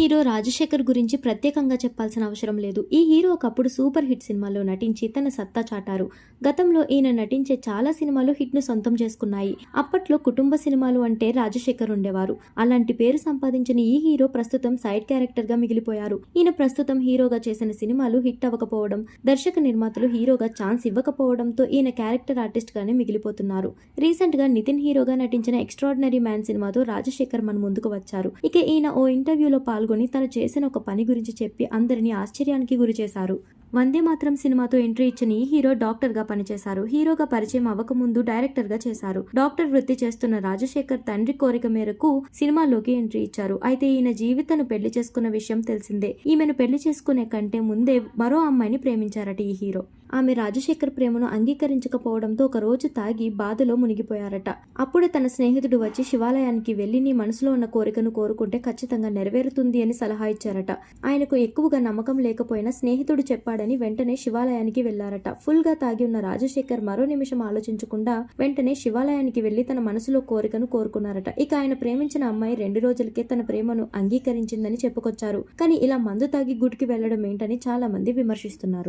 Hero Rajasekhar గురించి ప్రత్యేకంగా చెప్పాల్సిన అవసరం లేదు. ఈ హీరో ఒకప్పుడు సూపర్ హిట్ సినిమాల్లో నటించి తన సత్తా చాటారు. గతంలో ఈయన నటించే చాలా సినిమాలు హిట్ ను సొంతం చేసుకున్నాయి. అప్పట్లో కుటుంబ సినిమాలు అంటే రాజశేఖర్ ఉండేవారు. అలాంటి పేరు సంపాదించిన ఈ హీరో ప్రస్తుతం సైడ్ క్యారెక్టర్ గా మిగిలిపోయారు. ఈయన ప్రస్తుతం హీరోగా చేసిన సినిమాలు హిట్ అవ్వకపోవడం, దర్శక నిర్మాతలు హీరోగా ఛాన్స్ ఇవ్వకపోవడంతో ఈయన క్యారెక్టర్ ఆర్టిస్ట్ గానే మిగిలిపోతున్నారు. రీసెంట్ గా నితిన్ హీరోగా నటించిన ఎక్స్ట్రాడినరీ మ్యాన్ సినిమాతో రాజశేఖర్ మన ముందుకు వచ్చారు. ఇక ఈయన ఓ ఇంటర్వ్యూలో పాల్గొని తను చేసిన ఒక పని గురించి చెప్పి అందరినీ ఆశ్చర్యానికి గురి చేశారు. వందే మాత్రం సినిమాతో ఎంట్రీ ఇచ్చిన ఈ హీరో డాక్టర్ గా పనిచేశారు. హీరోగా పరిచయం అవ్వకముందు డైరెక్టర్ గా చేశారు. డాక్టర్ వృత్తి చేస్తున్న రాజశేఖర్ తండ్రి కోరిక మేరకు సినిమాలోకి ఎంట్రీ ఇచ్చారు. అయితే ఈయన జీవితను పెళ్లి చేసుకున్న విషయం తెలిసిందే. ఈమెను పెళ్లి చేసుకునే కంటే ముందే మరో అమ్మాయిని ప్రేమించారట ఈ హీరో. ఆమె రాజశేఖర్ ప్రేమను అంగీకరించకపోవడంతో ఒక రోజు తాగి బాధలో మునిగిపోయారట. అప్పుడు తన స్నేహితుడు వచ్చి శివాలయానికి వెళ్లి నీ మనసులో ఉన్న కోరికను కోరుకుంటే ఖచ్చితంగా నెరవేరుతుంది అని సలహా ఇచ్చారట. ఆయనకు ఎక్కువగా నమ్మకం లేకపోయినా స్నేహితుడు చెప్పాడని వెంటనే శివాలయానికి వెళ్లారట. ఫుల్ గా తాగి ఉన్న రాజశేఖర్ మరో నిమిషం ఆలోచించకుండా వెంటనే శివాలయానికి వెళ్లి తన మనసులో కోరికను కోరుకున్నారట. ఇక ఆయన ప్రేమించిన అమ్మాయి 2 రోజులకే తన ప్రేమను అంగీకరించిందని చెప్పుకొచ్చారు. కానీ ఇలా మందు తాగి గుడికి వెళ్లడం ఏంటని చాలా మంది విమర్శిస్తున్నారు.